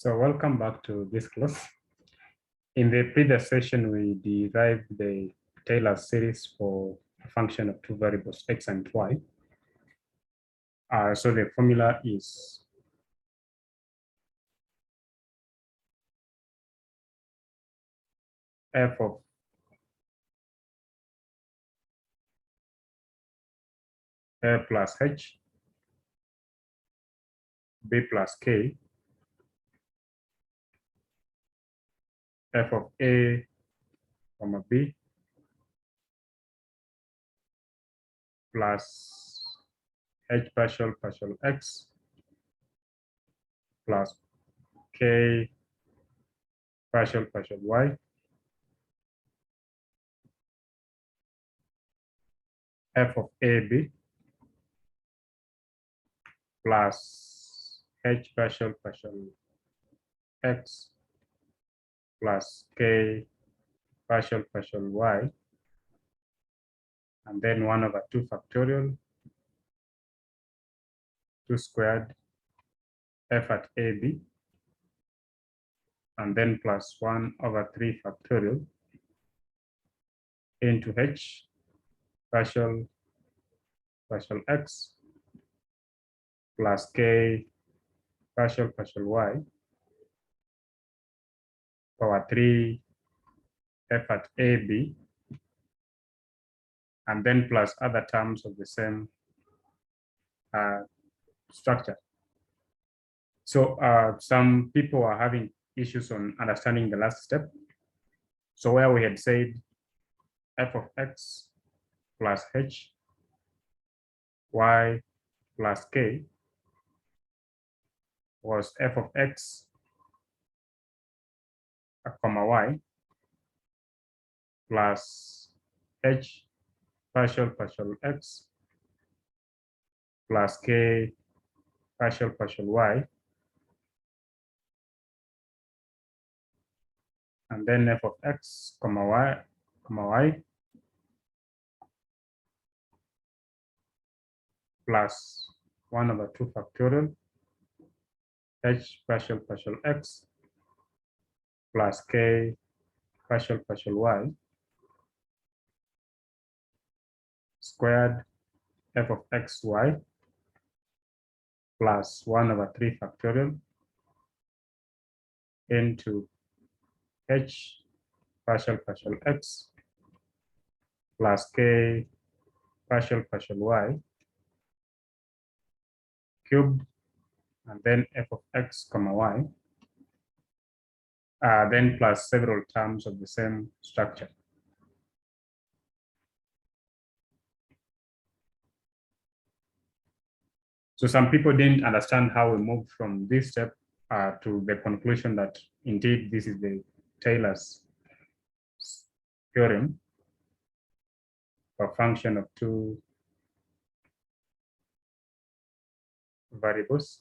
So welcome back to this class. In the previous session, we derived the Taylor series for a function of two variables, x and y. So the formula is f of a plus h, b plus k, f of a comma b plus h partial x plus k partial y, f of ab plus h partial x plus k partial y, and then 1/2 factorial, 2 squared, f at ab, and then plus 1/3 factorial into h partial x plus k partial y power 3 f at ab, and then plus other terms of the same structure. So some people are having issues on understanding the last step. So where we had said f of x plus h y plus k was f of x comma y plus h partial x plus k partial y, and then f of x comma y plus 1/2 factorial h partial x plus k partial y squared f of x y plus 1/3 factorial into h partial x plus k partial y cubed, and then f of x comma y, then plus several terms of the same structure. So some people didn't understand how we moved from this step to the conclusion that indeed this is the Taylor's theorem for a function of two variables.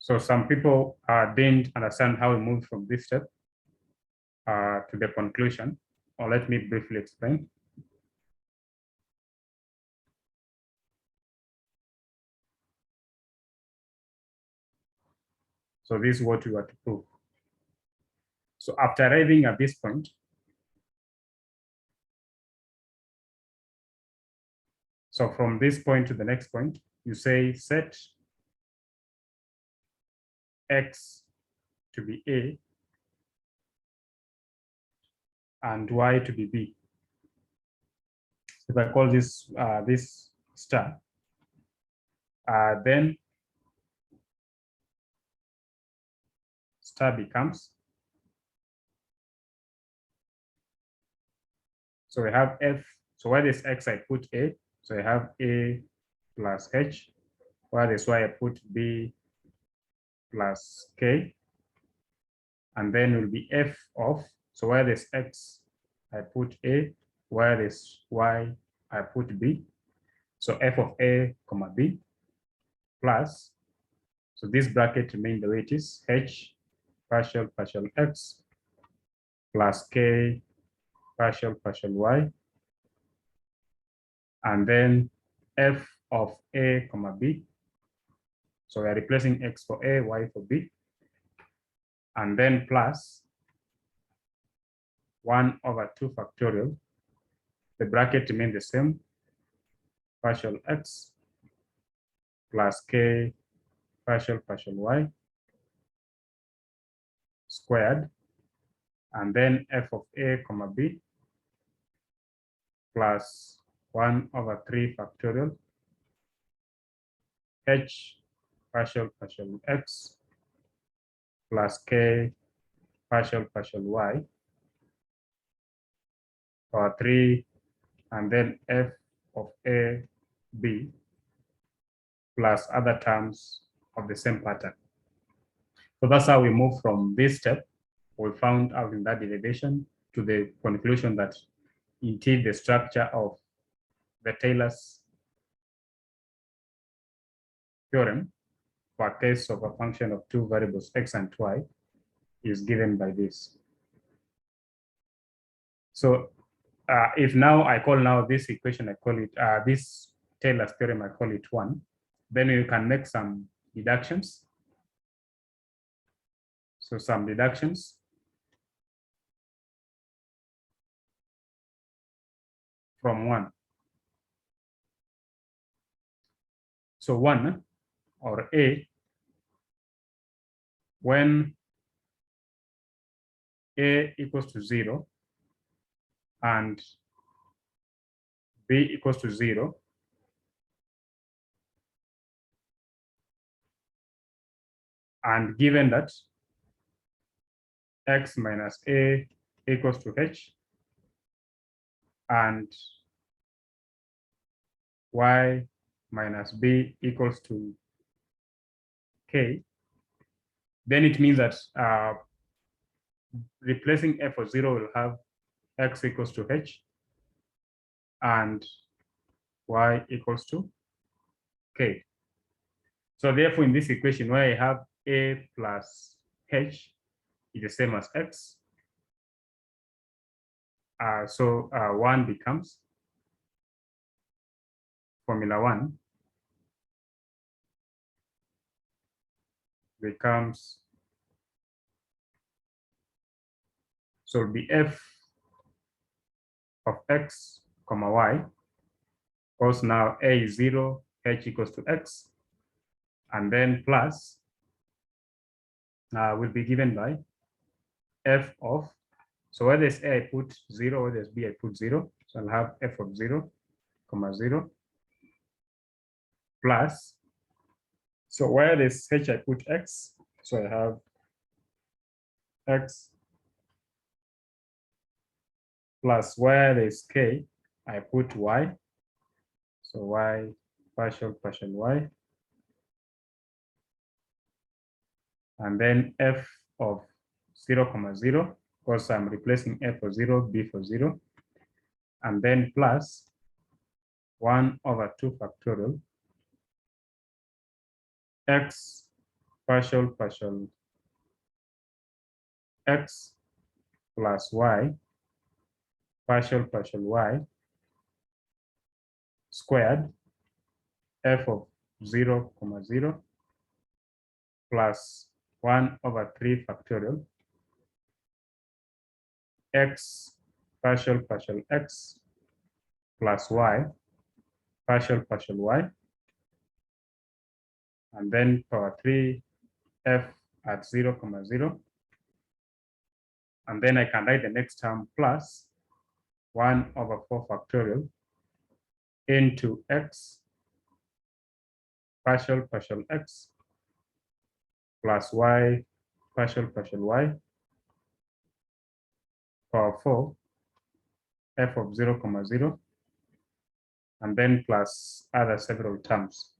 So some people didn't understand how we moved from this step to the conclusion, or let me briefly explain. So this is what we were to prove. So after arriving at this point, so from this point to the next point, you say set x to be a and y to be b. If I call this this star, then star becomes, so we have f, so where this x I put a, so I have a plus h, where this y I put b plus k, and then will be f of, so where this x I put a, where this y I put b, so f of a comma b plus, so this bracket remains the way it is, h partial x plus k partial y, and then f of a comma b. So we are replacing x for a, y for b, and then plus 1/2 factorial. The bracket remains the same, partial x plus k partial y squared, and then f of a comma b plus 1/3 factorial h partial x plus k partial y power 3, and then f of a b plus other terms of the same pattern. So that's how we move from this step we found out in that derivation to the conclusion that indeed the structure of the Taylor's theorem for a case of a function of two variables x and y is given by this. So if now I call now this equation, I call it this Taylor's theorem, I call it 1, then you can make some deductions. So some deductions from 1. So 1 or a, when a equals to 0 and b equals to 0, and given that x minus a equals to h and y minus b equals to k, then it means that replacing f for 0 will have x equals to h and y equals to k. So therefore, in this equation where I have a plus h is the same as x, so 1 becomes formula 1 becomes, so it'll be f of x comma y, because now a is 0, h equals to x, and then plus will be given by f of, so where there's a I put 0, where there's b I put 0, so I'll have f of 0 comma 0 plus, so where there's h I put x, so I have x plus where there's k I put y, so y partial y, and then f of 0 comma 0, because I'm replacing f for 0, b for 0, and then plus 1/2 factorial x partial x plus y partial y squared f of 0 comma 0 plus 1/3 factorial x partial x plus y partial y, and then power 3 f at 0 comma 0, and then I can write the next term plus 1/4 factorial into x partial x plus y partial y power 4 f of 0 comma 0, and then plus other several terms.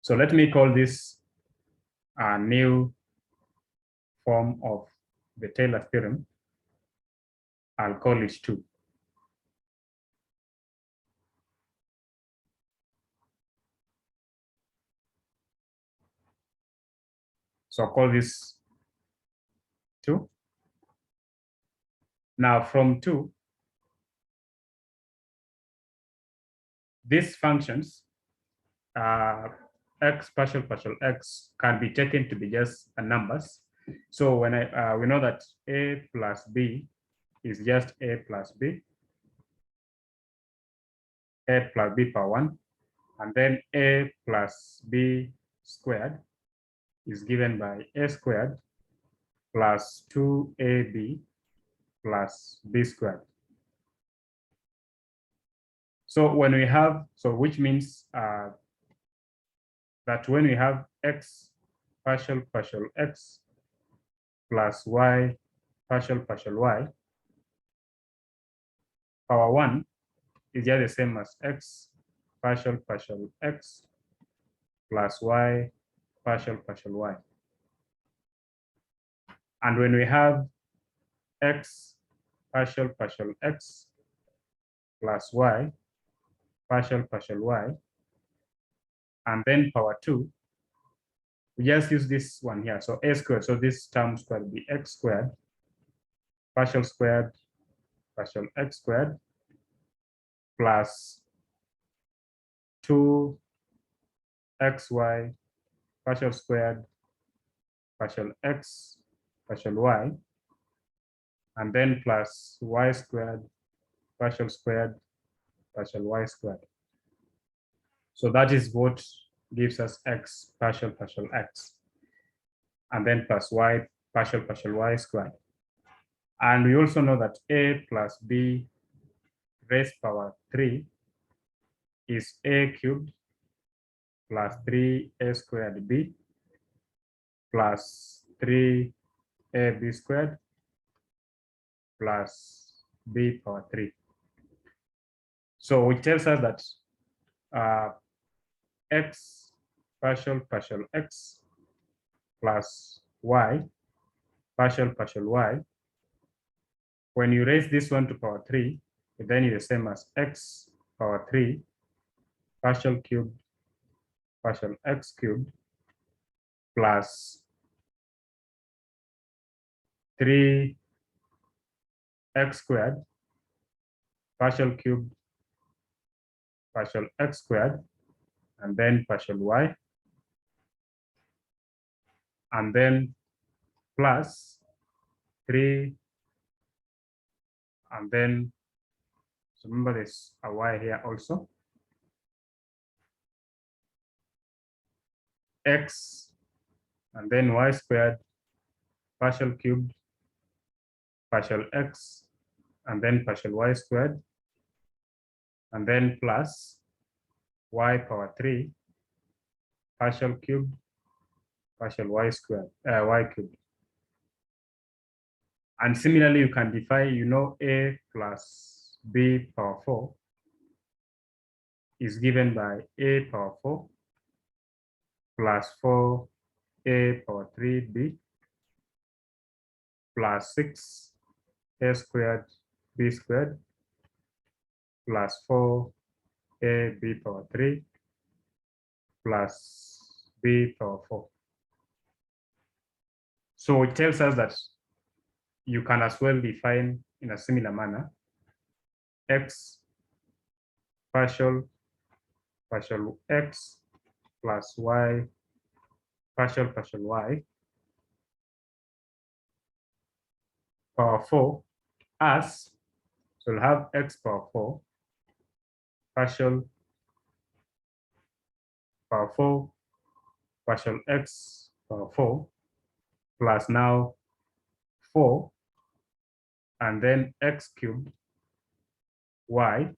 So let me call this a new form of the Taylor theorem. I'll call it 2. So I'll call this 2. Now from 2, these functions, x partial x can be taken to be just numbers. So when we know that a plus b is just a plus b power 1, and then a plus b squared is given by a squared plus 2ab plus b squared. So when we have, so which means that when we have x partial x plus y partial y, power 1 is just the same as x partial x plus y partial y. And when we have x partial x plus y partial y, and then power 2, we just use this one here. So a squared, so this term squared will be x squared partial x squared plus 2xy partial squared x y, and then plus y squared partial y squared. So that is what gives us x partial x, and then plus y partial y squared. And we also know that a plus b raised power 3 is a cubed plus 3a squared b plus 3ab squared plus b power 3. So it tells us that x partial x plus y partial y, when you raise this one to power 3, then it's the same as x power 3 partial x cubed plus 3x squared partial x squared, and then partial y, and then plus 3, and then, so remember there's a y here also, x, and then y squared partial cubed partial x, and then partial y squared, and then plus y power 3 partial cubed partial y squared, y cubed. And similarly, you can define, you know, a plus b power 4 is given by a power 4 plus 4a power 3b plus 6a squared b squared plus 4ab power 3 plus b power 4. So it tells us that you can as well define in a similar manner x partial x plus y partial y power 4 as, so we'll have x power 4 partial power 4 partial x power 4 plus now 4, and then x cubed y,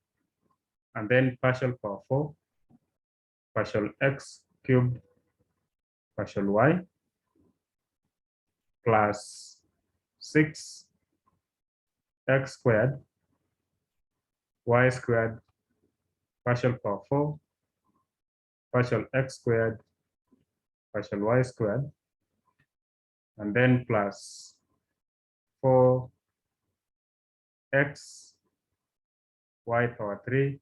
and then partial power 4 partial x cubed partial y plus 6 x squared y squared partial power 4 partial x squared partial y squared, and then plus 4x y power 3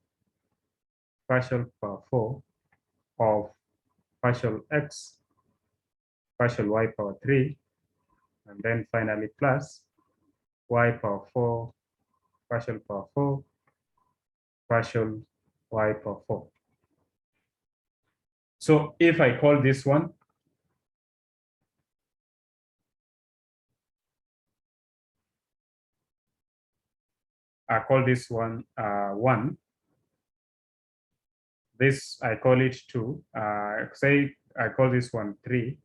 partial power 4 of partial x partial y power 3, and then finally plus y power 4, partial power 4, partial y power 4. So if I call this one I call this one 1, this I call it 2, say I call this one 3,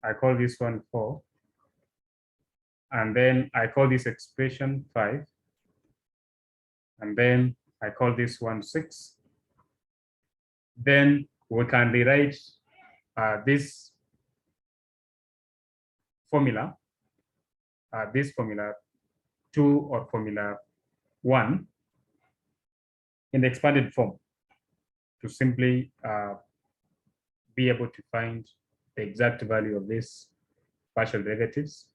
I call this one 4, and then I call this expression 5, and then I call this one 6, then we can rewrite this formula, 2 or formula 1 in the expanded form to simply be able to find the exact value of these partial derivatives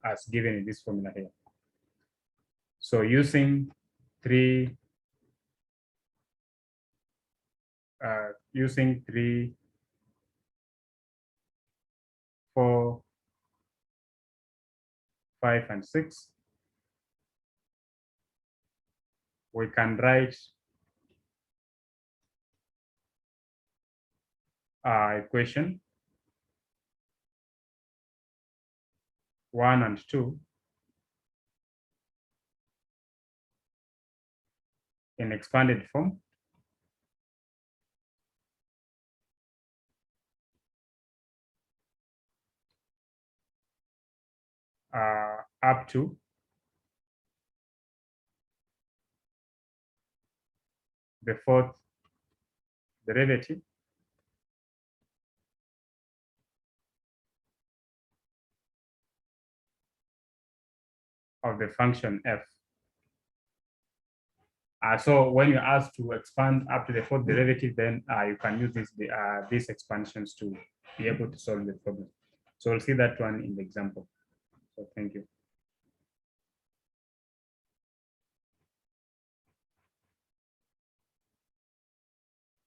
as given in this formula here. So using 3, 4, 5, and 6, we can write our equation 1 and 2 in expanded form up to the fourth derivative of the function f. So when you're asked to expand up to the fourth derivative, then you can use these expansions to be able to solve the problem. So we'll see that one in the example. So thank you.